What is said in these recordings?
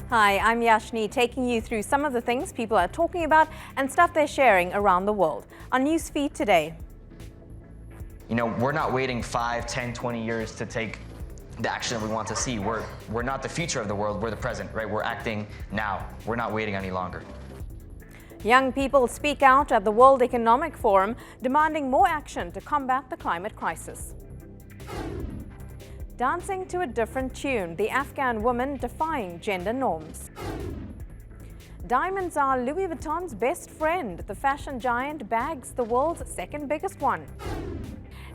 Hi, I'm Yashni, taking you through some of the things people are talking about and stuff they're sharing around the world. On Newsfeed today. You know, we're not waiting 5, 10, 20 years to take the action that we want to see. We're not the future of the world, we're the present, right? We're acting now. We're not waiting any longer. Young people speak out at the World Economic Forum, demanding more action to combat the climate crisis. Dancing to a different tune, the Afghan woman defying gender norms. Diamonds are Louis Vuitton's best friend. The fashion giant bags the world's second biggest one.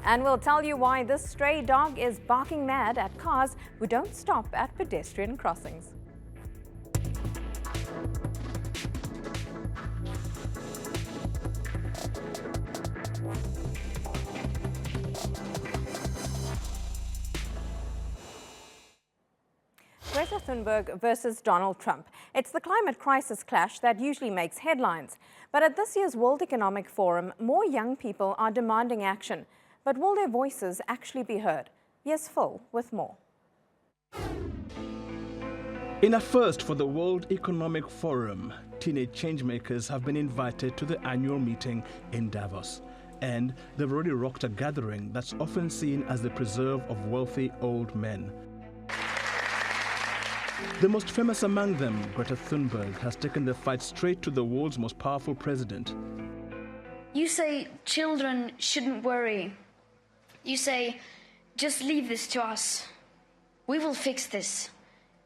And we'll tell you why this stray dog is barking mad at cars who don't stop at pedestrian crossings. Greta Thunberg versus Donald Trump. It's the climate crisis clash that usually makes headlines. But at this year's World Economic Forum, more young people are demanding action. But will their voices actually be heard? Here's Phil with more. In a first for the World Economic Forum, teenage changemakers have been invited to the annual meeting in Davos. And they've already rocked a gathering that's often seen as the preserve of wealthy old men. The most famous among them, Greta Thunberg, has taken the fight straight to the world's most powerful president. You say children shouldn't worry. You say, just leave this to us. We will fix this.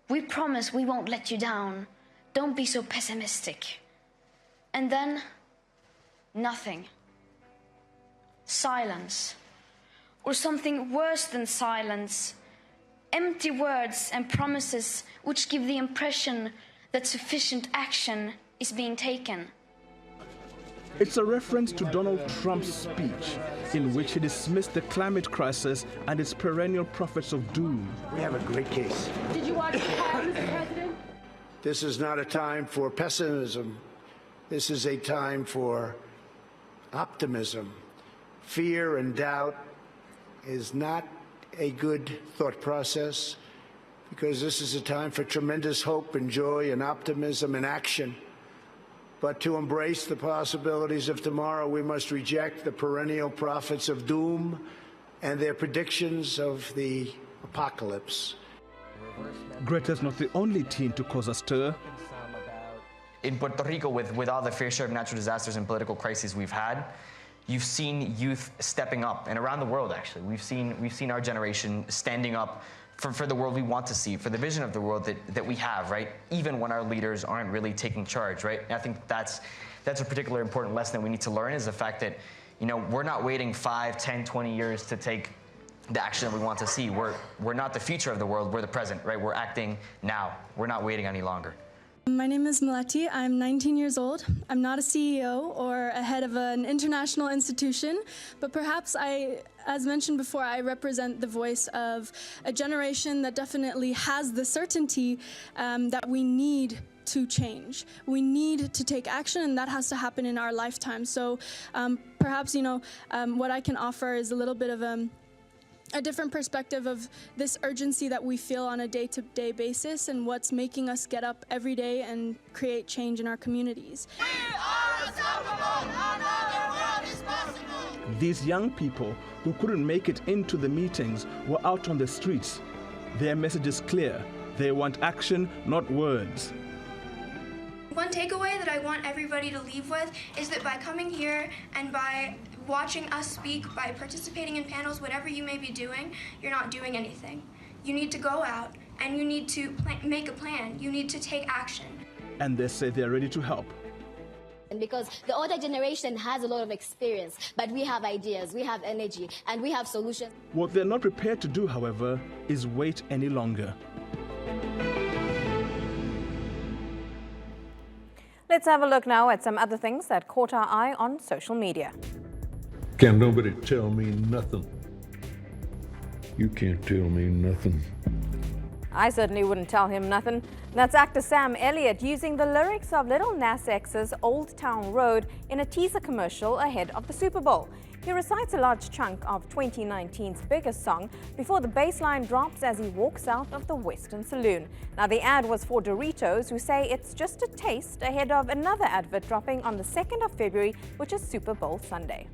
We promise we won't let you down. Don't be so pessimistic. And then, nothing. Silence. Or something worse than silence. Empty words and promises which give the impression that sufficient action is being taken. It's a reference to Donald Trump's speech, in which he dismissed the climate crisis and its perennial prophets of doom. We have a great case. Did you watch the Mr. President? This is not a time for pessimism. This is a time for optimism. Fear and doubt is not a good thought process, because this is a time for tremendous hope and joy and optimism and action. But to embrace the possibilities of tomorrow, we must reject the perennial prophets of doom and their predictions of the apocalypse. Greta's not the only teen to cause a stir. In Puerto Rico, with all the fair share of natural disasters and political crises we've had, you've seen youth stepping up, and around the world, actually. We've seen our generation standing up for the world we want to see, for the vision of the world that we have, right? Even when our leaders aren't really taking charge, right? And I think that's a particularly important lesson that we need to learn, is the fact that, you know, we're not waiting 5, 10, 20 years to take the action that we want to see. We're not the future of the world, we're the present, right? We're acting now. We're not waiting any longer. My name is Melati. I'm 19 years old. I'm not a CEO or a head of an international institution, but perhaps as mentioned before, I represent the voice of a generation that definitely has the certainty that we need to change. We need to take action, and that has to happen in our lifetime. So perhaps, you know, what I can offer is a little bit of a different perspective of this urgency that we feel on a day-to-day basis and what's making us get up every day and create change in our communities. We are unstoppable! Another world is possible! These young people who couldn't make it into the meetings were out on the streets. Their message is clear. They want action, not words. One takeaway that I want everybody to leave with is that by coming here and by watching us speak, by participating in panels, whatever you may be doing, you're not doing anything. You need to go out and you need to make a plan. You need to take action. And they say they're ready to help. And because the older generation has a lot of experience, but we have ideas, we have energy, and we have solutions. What they're not prepared to do, however, is wait any longer. Let's have a look now at some other things that caught our eye on social media. Can't nobody tell me nothing. You can't tell me nothing. I certainly wouldn't tell him nothing. That's actor Sam Elliott using the lyrics of Little Nas X's Old Town Road in a teaser commercial ahead of the Super Bowl. He recites a large chunk of 2019's biggest song before the bass line drops as he walks out of the Western Saloon. Now, the ad was for Doritos, who say it's just a taste ahead of another advert dropping on the 2nd of February, which is Super Bowl Sunday.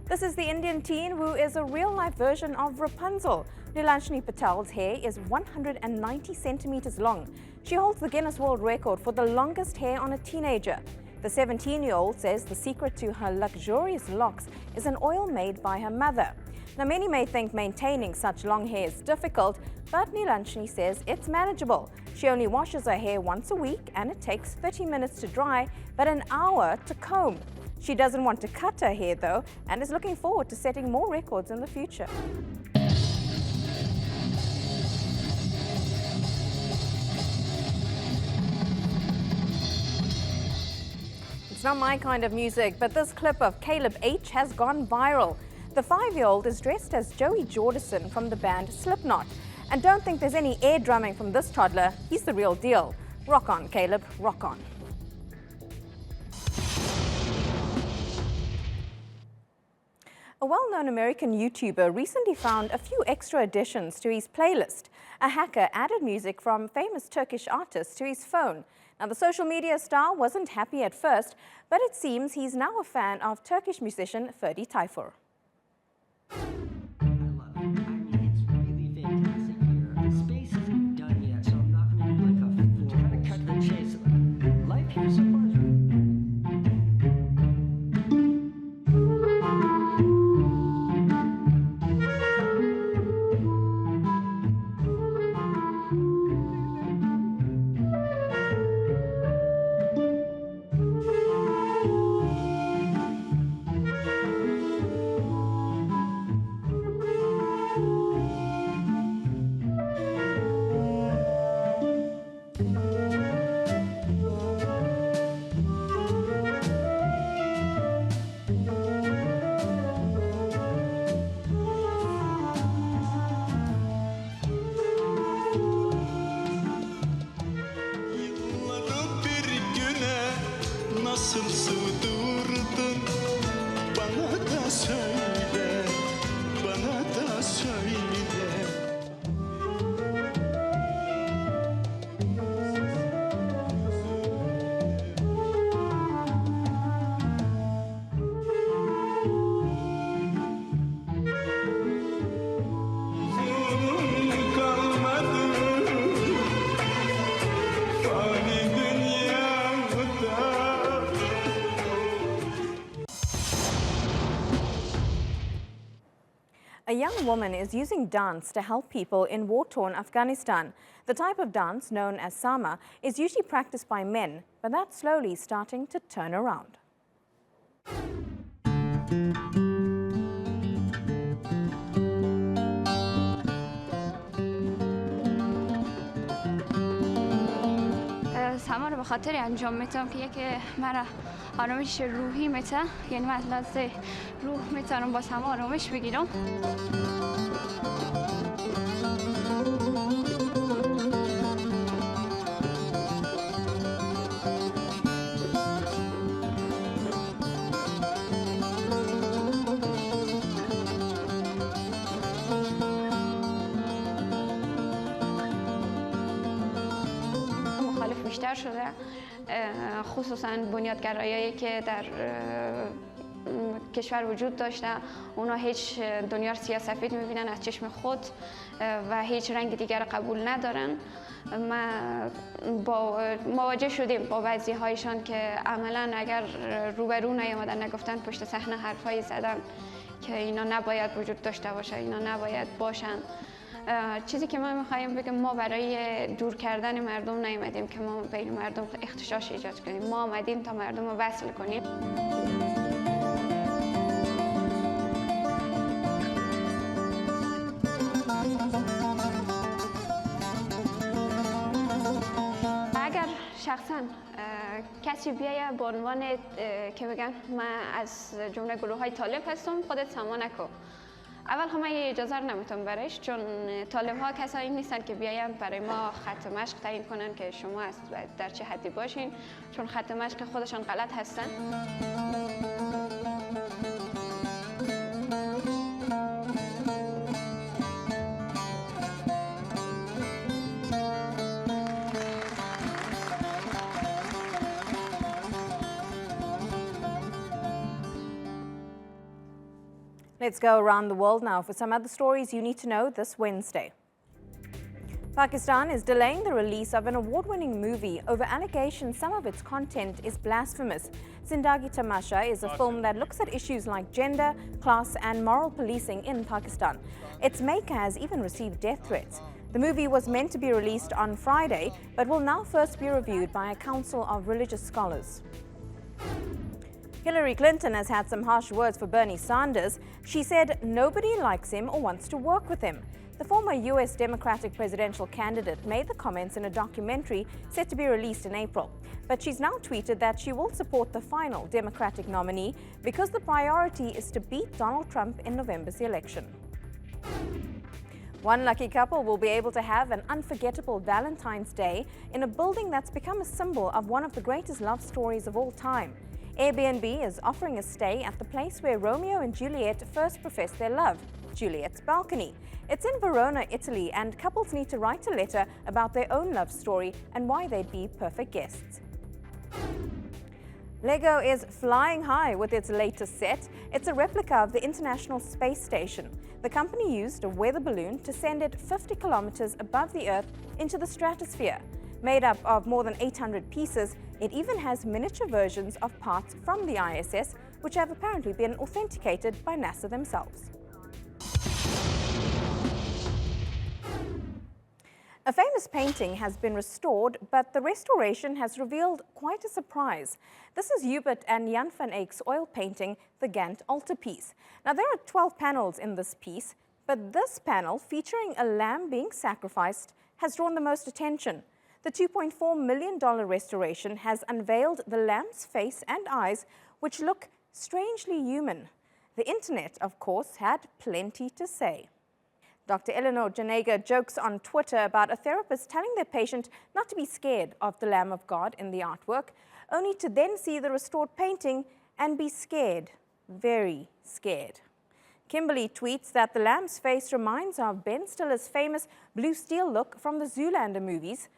This is the Indian teen who is a real-life version of Rapunzel. Nilanshini Patel's hair is 190 centimeters long. She holds the Guinness World Record for the longest hair on a teenager. The 17-year-old says the secret to her luxurious locks is an oil made by her mother. Now, many may think maintaining such long hair is difficult, but Nilanshini says it's manageable. She only washes her hair once a week and it takes 30 minutes to dry, but an hour to comb. She doesn't want to cut her hair though, and is looking forward to setting more records in the future. It's not my kind of music, but this clip of Caleb H has gone viral. The 5-year-old is dressed as Joey Jordison from the band Slipknot. And don't think there's any air drumming from this toddler. He's the real deal. Rock on, Caleb, rock on. A well-known American YouTuber recently found a few extra additions to his playlist. A hacker added music from famous Turkish artists to his phone. Now, the social media star wasn't happy at first, but it seems he's now a fan of Turkish musician Ferdi Tayfur. Nasıl sığdırdın bana da söyle, bana da söyle. A young woman is using dance to help people in war-torn Afghanistan. The type of dance, known as Sama, is usually practiced by men, but that's slowly starting to turn around. سما رو به خاطر انجام میتونم که یکی مرا آرامش روحی میته، یعنی من از لحاظ روح میتونم با سما آرامش بگیرم. بیشتر شده، خصوصا بنیادگرایایی که در کشور وجود داشته، اونا هیچ دنیا رو سیاه‌سفید میبینن از چشم خود و هیچ رنگ دیگر قبول ندارن. ما مواجه شدیم با بعضی هایشان که عملا اگر روبرو نیامدن، نگفتن، پشت صحنه حرفایی زدن که اینا نباید وجود داشته باشه، اینا نباید باشن. چیزی که ما می‌خوایم بگیم، ما برای دور کردن مردم نیامدیم که ما بین مردم اختشاش ایجاد کنیم. ما آمدیم تا مردم رو وصل کنیم. اگر شخصاً کسی بیایه به عنوان که بگن من از جمله گروه‌های طالب هستم، خودت سما نکن. اول همه اجازه رو نمیتونم برایش، چون طالب ها کسایی نیستن که بیاین برای ما خط مشق تعیین کنن که شما در چه حدی باشین، چون خط مشق خودشان غلط هستن. Let's go around the world now for some other stories you need to know this Wednesday. Pakistan is delaying the release of an award-winning movie over allegations some of its content is blasphemous. Zindagi Tamasha is a film that looks at issues like gender, class and moral policing in Pakistan. Its maker has even received death threats. The movie was meant to be released on Friday, but will now first be reviewed by a council of religious scholars. Hillary Clinton has had some harsh words for Bernie Sanders. She said nobody likes him or wants to work with him. The former U.S. Democratic presidential candidate made the comments in a documentary set to be released in April. But she's now tweeted that she will support the final Democratic nominee because the priority is to beat Donald Trump in November's election. One lucky couple will be able to have an unforgettable Valentine's Day in a building that's become a symbol of one of the greatest love stories of all time. Airbnb is offering a stay at the place where Romeo and Juliet first professed their love, Juliet's balcony. It's in Verona, Italy, and couples need to write a letter about their own love story and why they'd be perfect guests. Lego is flying high with its latest set. It's a replica of the International Space Station. The company used a weather balloon to send it 50 kilometers above the Earth into the stratosphere. Made up of more than 800 pieces, it even has miniature versions of parts from the ISS, which have apparently been authenticated by NASA themselves. A famous painting has been restored, but the restoration has revealed quite a surprise. This is Hubert and Jan van Eyck's oil painting, the Ghent altarpiece. Now, there are 12 panels in this piece, but this panel, featuring a lamb being sacrificed, has drawn the most attention. The $2.4 million restoration has unveiled the lamb's face and eyes, which look strangely human. The internet, of course, had plenty to say. Dr. Eleanor Janega jokes on Twitter about a therapist telling their patient not to be scared of the Lamb of God in the artwork, only to then see the restored painting and be scared, very scared. Kimberly tweets that the lamb's face reminds her of Ben Stiller's famous blue steel look from the Zoolander movies.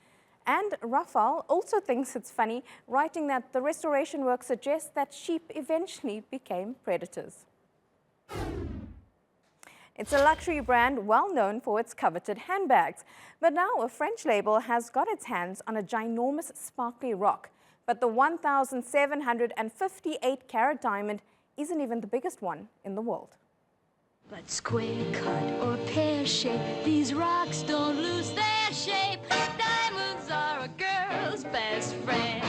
And Raphael also thinks it's funny, writing that the restoration work suggests that sheep eventually became predators. It's a luxury brand well known for its coveted handbags. But now a French label has got its hands on a ginormous sparkly rock. But the 1,758 carat diamond isn't even the biggest one in the world. But square cut or pear shape, these rocks don't lose their shape. Diamonds are a girl's best friend.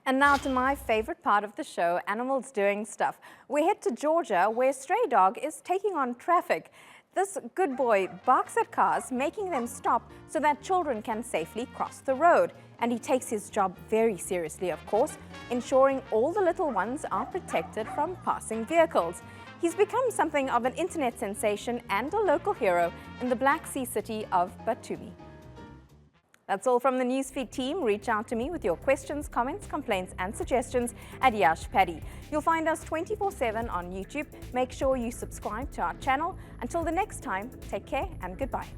And now to my favorite part of the show, animals doing stuff. We head to Georgia, where a stray dog is taking on traffic. This good boy barks at cars, making them stop so that children can safely cross the road. And he takes his job very seriously, of course, ensuring all the little ones are protected from passing vehicles. He's become something of an internet sensation and a local hero in the Black Sea city of Batumi. That's all from the Newsfeed team. Reach out to me with your questions, comments, complaints and suggestions at Yash Paddy. You'll find us 24/7 on YouTube. Make sure you subscribe to our channel. Until the next time, take care and goodbye.